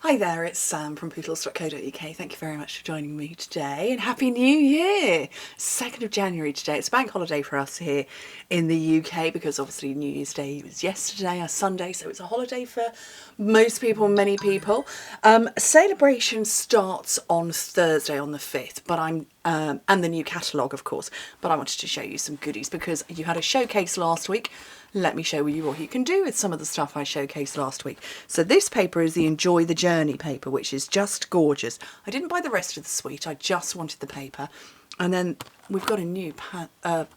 Hi there, it's Sam from Pootles.co.uk. Thank you very much for joining me today and Happy New Year! 2nd of January today. It's a bank holiday for us here in the UK because obviously New Year's Day was yesterday, a Sunday, so it's a holiday for most people, many people. Celebration starts on Thursday on the 5th, but and the new catalogue of course, but I wanted to show you some goodies because you had a showcase last week. Let me show you what you can do with some of the stuff I showcased last week. So this paper is the Enjoy the Journey paper, which is just gorgeous. I didn't buy the rest of the suite, I just wanted the paper. And then we've got a new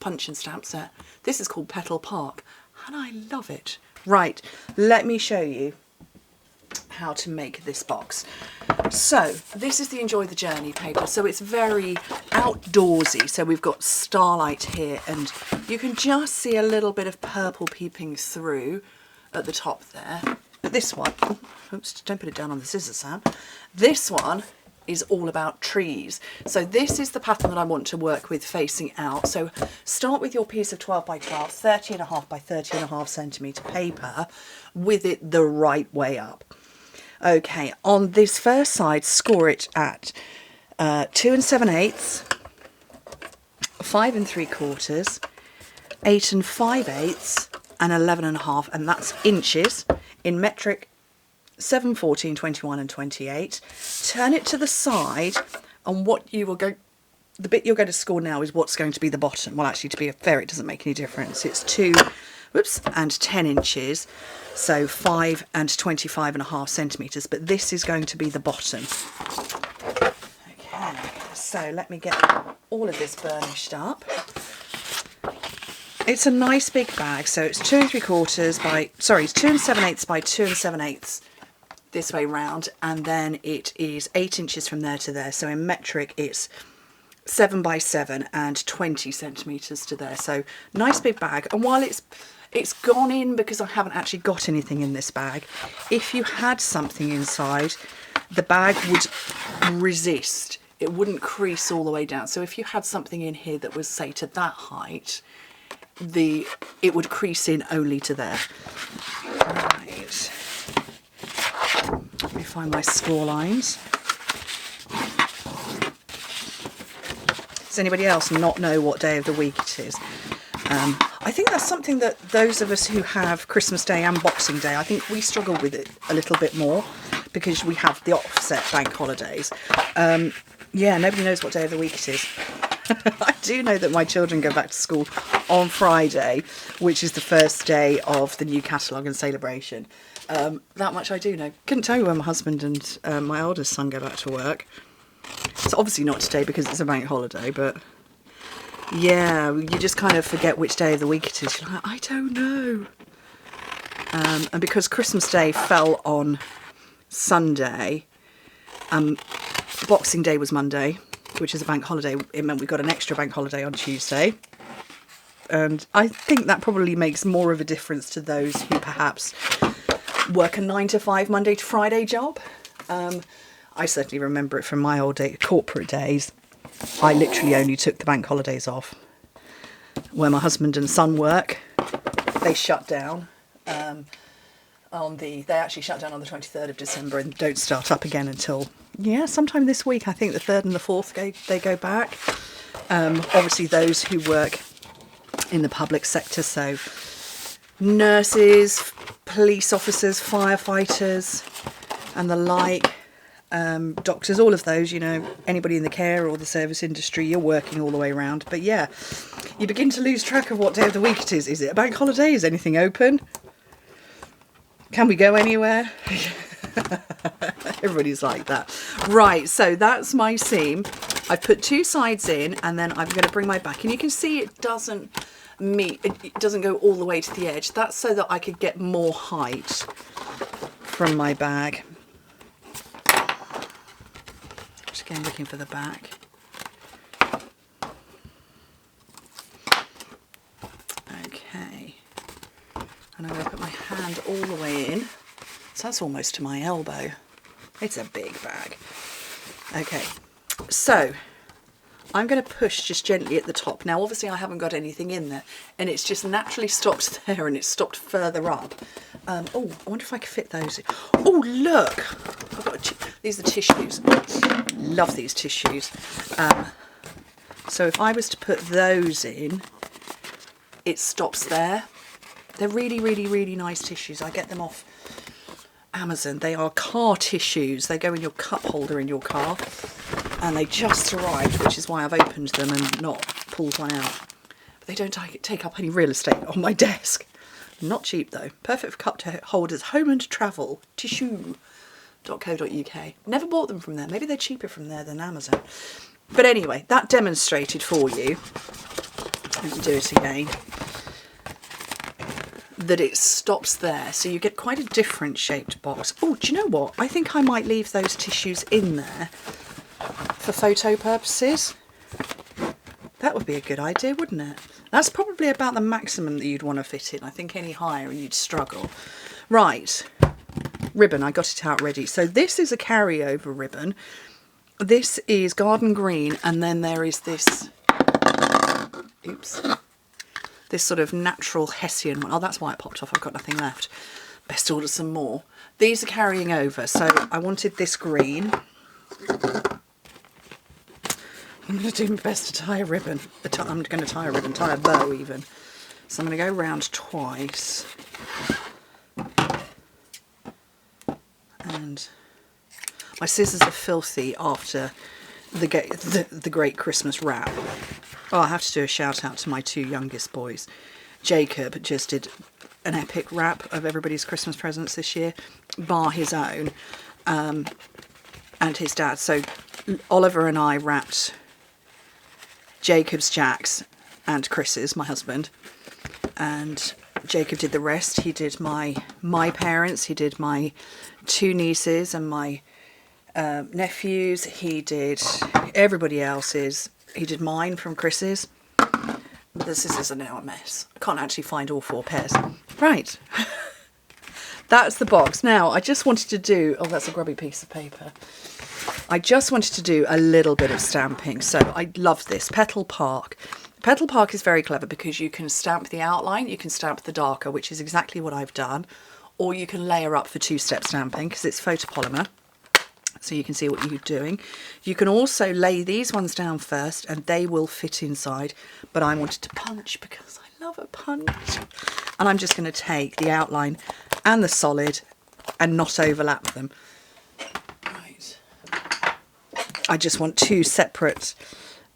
punch and stamp set. This is called Petal Park, and I love it. Right, let me show you how to make this box. So this is the Enjoy the Journey paper, so it's very outdoorsy. So we've got starlight here and you can just see a little bit of purple peeping through at the top there. But this one, oops, don't put it down on the scissors, Sam. This one is all about trees. So this is the pattern that I want to work with facing out. So start with your piece of 12 by 12, 30.5 by 30.5 centimetre paper with it the right way up. Okay, on this first side, score it at 2 7/8, 5 3/4, 8 5/8, and 11.5, and that's inches in metric 7, 14, 21, and 28. Turn it to the side, and what you will go, the bit you're going to score now is what's going to be the bottom. Well, actually, to be fair, it doesn't make any difference. It's 2, whoops, and 10 inches. So 5 and 25.5 centimetres, but this is going to be the bottom. Okay, so let me get all of this burnished up. It's a nice big bag, so it's 2 3/4 by, sorry, it's 2 7/8 by 2 7/8 this way round, and then it is 8 inches from there to there. So in metric, it's 7 by 7 and 20 centimetres to there. So nice big bag, and while it's gone in because I haven't actually got anything in this bag. If you had something inside, the bag would resist. It wouldn't crease all the way down. So if you had something in here that was, say, to that height, it would crease in only to there. Right. Let me find my score lines. Does anybody else not know what day of the week it is? I think that's something that those of us who have Christmas Day and Boxing Day, I think we struggle with it a little bit more because we have the offset bank holidays. Yeah, nobody knows what day of the week it is. I do know that my children go back to school on Friday, which is the first day of the new catalogue and celebration. That much I do know. Couldn't tell you when my husband and my oldest son go back to work. It's obviously not today because it's a bank holiday, but yeah, you just kind of forget which day of the week it is. You're like, I don't know. And because Christmas Day fell on Sunday, Boxing Day was Monday, which is a bank holiday. It meant we got an extra bank holiday on Tuesday. And I think that probably makes more of a difference to those who perhaps work a 9 to 5 Monday to Friday job. I certainly remember it from my old corporate days. I literally only took the bank holidays off. Where my husband and son work, they shut down they actually shut down on the 23rd of December and don't start up again until, yeah, sometime this week. I think the 3rd and the 4th they go back. Obviously those who work in the public sector, so nurses, police officers, firefighters and the like, doctors, all of those, you know, anybody in the care or the service industry, you're working all the way around. But yeah, you begin to lose track of what day of the week it is. Is it a bank holiday? Is anything open? Can we go anywhere? Everybody's like that. Right, so that's my seam. I've put 2 sides in and then I'm going to bring my back, and you can see it doesn't go all the way to the edge. That's so that I could get more height from my bag. Just again looking for the back. Okay, and I'm going to put my hand all the way in, so that's almost to my elbow. It's a big bag. Okay, so I'm going to push just gently at the top. Now obviously I haven't got anything in there and it's just naturally stopped there and it's stopped further up. Oh, I wonder if I could fit those in. Oh look, I've got a these are tissues. Love these tissues. So if I was to put those in, it stops there. They're really, really, really nice tissues. I get them off Amazon. They are car tissues. They go in your cup holder in your car, and they just arrived, which is why I've opened them and not pulled one out. But they don't take up any real estate on my desk. Not cheap though. Perfect for cup holders. Home and travel tissue.co.uk. Never bought them from there. Maybe they're cheaper from there than Amazon. But anyway, that demonstrated for you, let me do it again, that it stops there. So you get quite a different shaped box. Oh, do you know what? I think I might leave those tissues in there for photo purposes. That would be a good idea, wouldn't it? That's probably about the maximum that you'd want to fit in. I think any higher and you'd struggle. Right, ribbon, I got it out ready. So this is a carryover ribbon. This is garden green, and then there is this, oops, this sort of natural Hessian one. Oh, that's why it popped off. I've got nothing left. Best order some more. These are carrying over. So I wanted this green. I'm going to do my best to tie a ribbon. I'm going to tie a ribbon, tie a bow even. So I'm going to go round twice. And my scissors are filthy after the great Christmas wrap. Oh, I have to do a shout out to my two youngest boys. Jacob just did an epic wrap of everybody's Christmas presents this year, bar his own, and his dad. So Oliver and I wrapped Jacob's, Jack's and Chris's, my husband, and Jacob did the rest. He did my parents, he did my two nieces and my nephews, he did everybody else's, he did mine from Chris's. The scissors are now a mess. I can't actually find all 4 pairs. Right. That's the box. Now, I just wanted to do... Oh, that's a grubby piece of paper. I just wanted to do a little bit of stamping. So I love this. Petal Park. Petal Park is very clever because you can stamp the outline, you can stamp the darker, which is exactly what I've done, or you can layer up for 2-step stamping because it's photopolymer. So you can see what you're doing. You can also lay these ones down first and they will fit inside. But I wanted to punch because I love a punch. And I'm just going to take the outline and the solid and not overlap them. Right. I just want 2 separate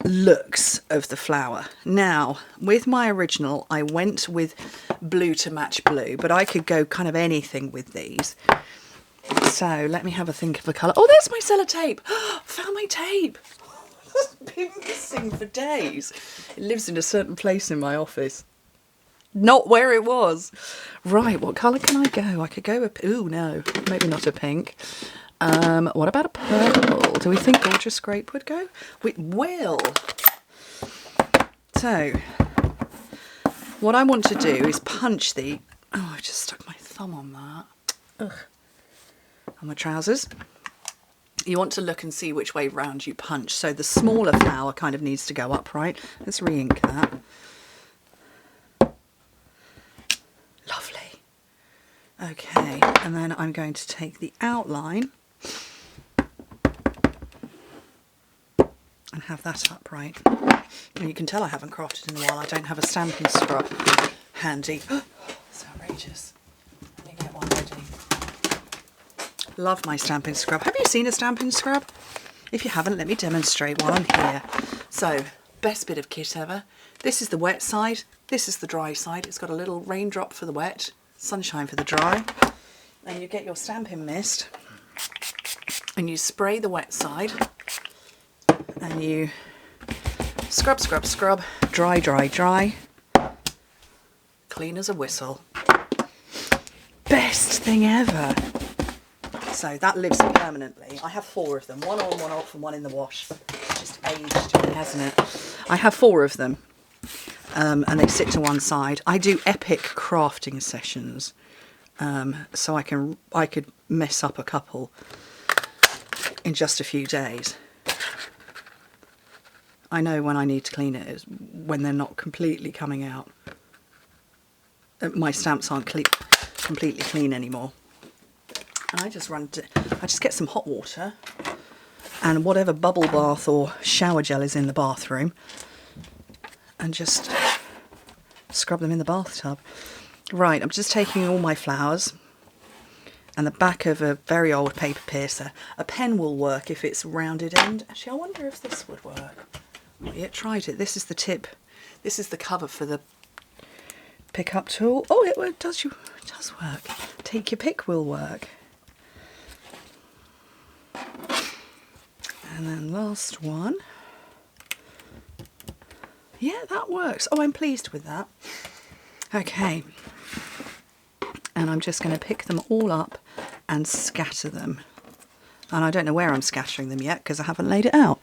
looks of the flower. Now, with my original, I went with blue to match blue, but I could go kind of anything with these. So let me have a think of a colour. Oh, there's my sellotape. Found my tape. It's been missing for days. It lives in a certain place in my office. Not where it was. Right, what colour can I go? I could go with... Ooh, no. Maybe not a pink. What about a purple? Do we think Gorgeous Grape would go? We will. So, what I want to do is punch the... Oh, I've just stuck my thumb on that. Ugh. On my trousers. You want to look and see which way round you punch. So the smaller flower kind of needs to go up, right? Let's re-ink that. Lovely. Okay, and then I'm going to take the outline and have that upright. And you can tell I haven't crafted in a while. I don't have a stamping scrub handy. It's outrageous. Let me get one ready. Love my stamping scrub. Have you seen a stamping scrub? If you haven't, let me demonstrate while I'm here. So, best bit of kit ever. This is the wet side. This is the dry side. It's got a little raindrop for the wet, sunshine for the dry. And you get your stamping mist and you spray the wet side and you scrub, scrub, scrub, dry, dry, dry. Clean as a whistle. Best thing ever. So that lives permanently. I have 4 of them. 1 on, 1 off and 1 in the wash. It's just aged, hasn't it? I have 4 of them. And they sit to one side. I do epic crafting sessions. So I could mess up a couple in just a few days. I know when I need to clean it is when they're not completely coming out. My stamps aren't completely clean anymore. And I just get some hot water and whatever bubble bath or shower gel is in the bathroom and just scrub them in the bathtub. Right, I'm just taking all my flowers and the back of a very old paper piercer. A pen will work if it's rounded end. Actually, I wonder if this would work. Not yet tried it. This is the tip. This is the cover for the pick-up tool. Oh, it does work. Take your pick will work. And then last one. Yeah, that works. Oh, I'm pleased with that. Okay. And I'm just going to pick them all up and scatter them. And I don't know where I'm scattering them yet because I haven't laid it out.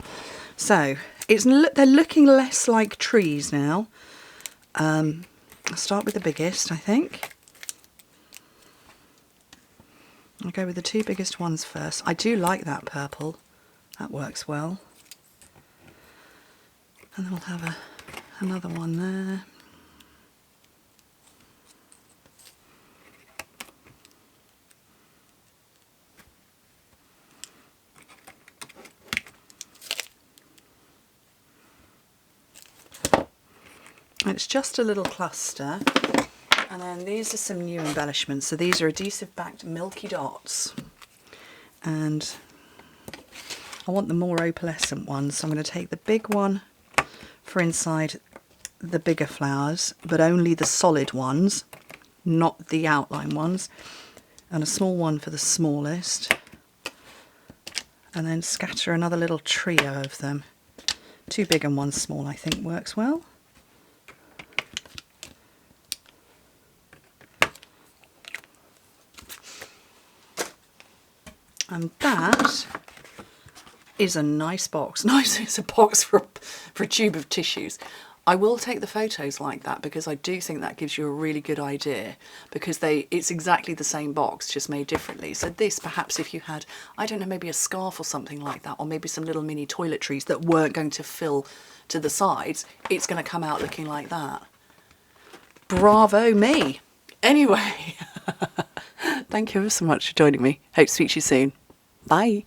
So they're looking less like trees now. I'll start with the biggest, I think. I'll go with the two biggest ones first. I do like that purple. That works well. And then we'll have another one there. And it's just a little cluster. And then these are some new embellishments. So these are adhesive backed milky dots. And I want the more opalescent ones. So I'm going to take the big one for inside the bigger flowers, but only the solid ones, not the outline ones. And a small one for the smallest. And then scatter another little trio of them. Two big and one small, I think works well. And that is a nice box. Nice, it's a box for a tube of tissues. I will take the photos like that because I do think that gives you a really good idea, because it's exactly the same box, just made differently. So this, perhaps if you had, I don't know, maybe a scarf or something like that, or maybe some little mini toiletries that weren't going to fill to the sides, it's going to come out looking like that. Bravo me. Anyway, thank you ever so much for joining me. Hope to speak to you soon. Bye.